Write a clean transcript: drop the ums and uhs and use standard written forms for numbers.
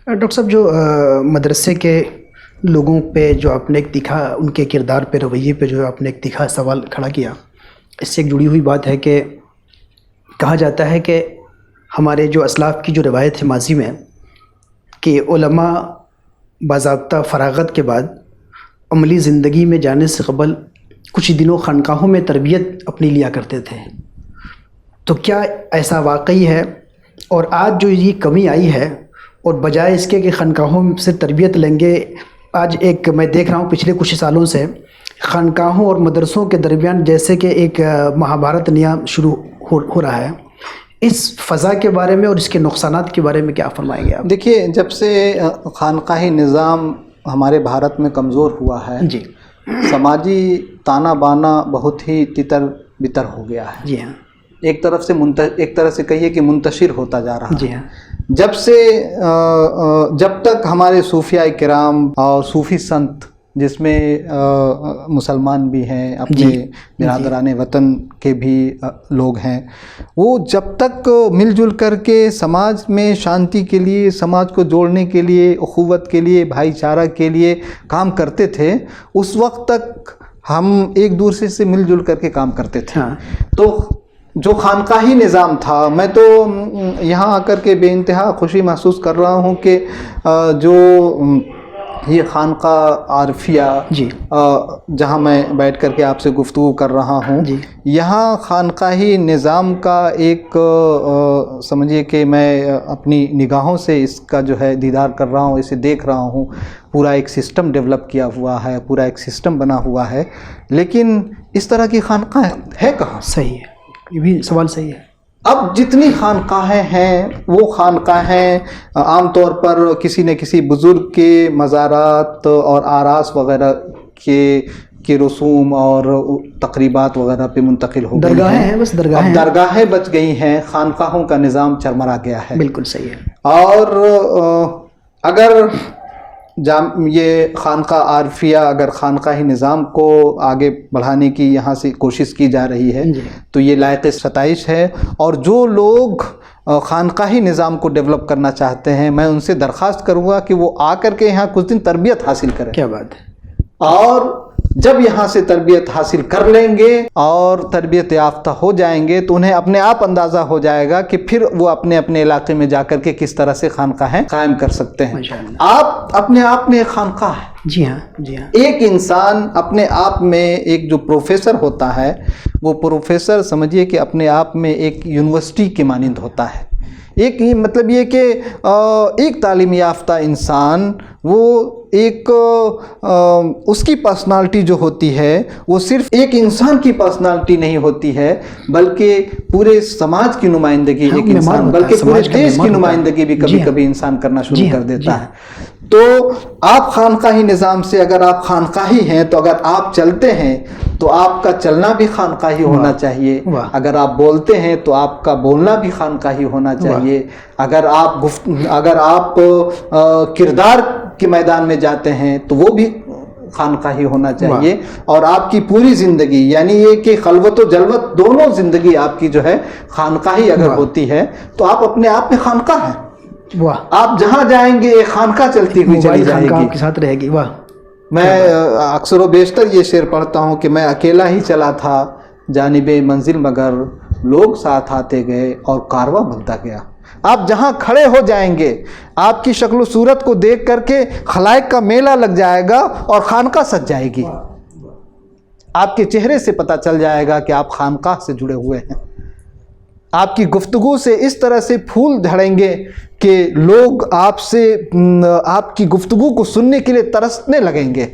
Doctor صاحب، جو مدرسے کے لوگوں پہ جو آپ نے ایک تیکھا، ان کے کردار پہ، رویے پہ جو آپ نے ایک تیکھا سوال کھڑا کیا، اس سے ایک جڑی ہوئی بات ہے کہ کہا جاتا ہے کہ ہمارے جو اسلاف کی جو روایت ہے ماضی میں، کہ علماء باضابطہ فراغت کے بعد عملی زندگی میں جانے سے قبل کچھ دنوں خانقاہوں میں تربیت اپنی لیا کرتے تھے، تو کیا ایسا واقعی ہے؟ اور آج جو یہ کمی آئی ہے، اور بجائے اس کے کہ خانقاہوں سے تربیت لیں گے، آج ایک میں دیکھ رہا ہوں پچھلے کچھ سالوں سے خانقاہوں اور مدرسوں کے درمیان جیسے کہ ایک مہابھارت نیام شروع ہو رہا ہے، اس فضا کے بارے میں اور اس کے نقصانات کے بارے میں کیا فرمائیں گے آپ؟ دیکھیے، جب سے خانقاہی نظام ہمارے بھارت میں کمزور ہوا ہے، جی، سماجی تانا بانا بہت ہی تتر بتر ہو گیا ہے۔ جی ہاں، ایک طرح سے کہیے کہ منتشر ہوتا جا رہا ہے۔ جی ہاں، جب تک ہمارے صوفیاء کرام اور صوفی سنت، جس میں مسلمان بھی ہیں، اپنے برادران وطن کے بھی لوگ ہیں، وہ جب تک مل جل کر کے سماج میں شانتی کے لیے، سماج کو جوڑنے کے لیے، اخوت کے لیے، بھائی چارہ کے لیے کام کرتے تھے، اس وقت تک ہم ایک دوسرے سے مل جل کر کے کام کرتے تھے۔ تو جو خانقاہی نظام تھا، میں تو یہاں آ کر کے بے انتہا خوشی محسوس کر رہا ہوں کہ جو یہ خانقاہ عارفیہ، جہاں میں بیٹھ کر کے آپ سے گفتگو کر رہا ہوں، یہاں خانقاہی نظام کا ایک سمجھیے کہ میں اپنی نگاہوں سے اس کا جو ہے دیدار کر رہا ہوں، اسے دیکھ رہا ہوں۔ پورا ایک سسٹم ڈیولپ کیا ہوا ہے، پورا ایک سسٹم بنا ہوا ہے، لیکن اس طرح کی خانقاہ ہے کہاں؟ صحیح ہے، یہ بھی سوال صحیح ہے۔ اب جتنی خانقاہیں ہیں، وہ خانقاہیں عام طور پر کسی نہ کسی بزرگ کے مزارات اور آراس وغیرہ کے رسوم اور تقریبات وغیرہ پہ منتقل ہو گئی درگاہیں ہیں، بس درگاہیں، درگاہیں بچ گئی ہیں، خانقاہوں کا نظام چرمرا گیا ہے۔ بالکل صحیح ہے۔ اور اگر یہ خانقاہ عارفیہ، اگر خانقاہی نظام کو آگے بڑھانے کی یہاں سے کوشش کی جا رہی ہے، تو یہ لائق ستائش ہے۔ اور جو لوگ خانقاہی نظام کو ڈیولپ کرنا چاہتے ہیں، میں ان سے درخواست کروں گا کہ وہ آ کر کے یہاں کچھ دن تربیت حاصل کریں۔ کیا بات ہے۔ اور جب یہاں سے تربیت حاصل کر لیں گے اور تربیت یافتہ ہو جائیں گے، تو انہیں اپنے آپ اندازہ ہو جائے گا کہ پھر وہ اپنے اپنے علاقے میں جا کر کے کس طرح سے خانقاہیں قائم کر سکتے ہیں۔ آپ اپنے آپ میں ایک خانقاہ ہے۔ جی ہاں، جی ہاں۔ ایک انسان اپنے آپ میں ایک جو پروفیسر ہوتا ہے، وہ پروفیسر سمجھیے کہ اپنے آپ میں ایک یونیورسٹی کے مانند ہوتا ہے۔ ایک مطلب یہ کہ ایک تعلیم یافتہ انسان، وہ ایک اس کی پرسنالٹی جو ہوتی ہے، وہ صرف ایک انسان کی پرسنالٹی نہیں ہوتی ہے، بلکہ پورے سماج کی نمائندگی ایک انسان، بلکہ پورے دیش کی نمائندگی بھی کبھی کبھی انسان کرنا شروع کر دیتا ہے۔ تو آپ خانقاہی نظام سے، اگر آپ خانقاہی ہیں، تو اگر آپ چلتے ہیں تو آپ کا چلنا بھی خانقاہی ہونا چاہیے۔ اگر آپ بولتے ہیں تو آپ کا بولنا بھی خانقاہی ہونا چاہیے۔ اگر آپ کردار کے میدان میں جاتے ہیں تو وہ بھی خانقاہی ہونا چاہیے۔ اور آپ کی پوری زندگی، یعنی یہ کہ خلوت و جلوت دونوں زندگی آپ کی جو ہے خانقاہی اگر ہوتی ہے، تو آپ اپنے آپ میں خانقاہ ہیں۔ آپ جہاں جائیں گے ایک خانقاہ چلتی ہوئی چلی جائے گی، آپ کے ساتھ رہے گی۔ میں اکثر و بیشتر یہ شعر پڑھتا ہوں کہ میں اکیلا ہی چلا تھا جانب منزل، مگر لوگ ساتھ آتے گئے اور کارواں بنتا گیا۔ آپ جہاں کھڑے ہو جائیں گے، آپ کی شکل و صورت کو دیکھ کر کے خلائق کا میلہ لگ جائے گا اور خانقاہ سج جائے گی۔ آپ کے چہرے سے پتہ چل جائے گا کہ آپ خانقاہ سے جڑے ہوئے ہیں۔ آپ کی گفتگو سے اس طرح سے پھول جھڑیں گے کہ لوگ آپ کی گفتگو کو سننے کے لیے ترسنے لگیں گے۔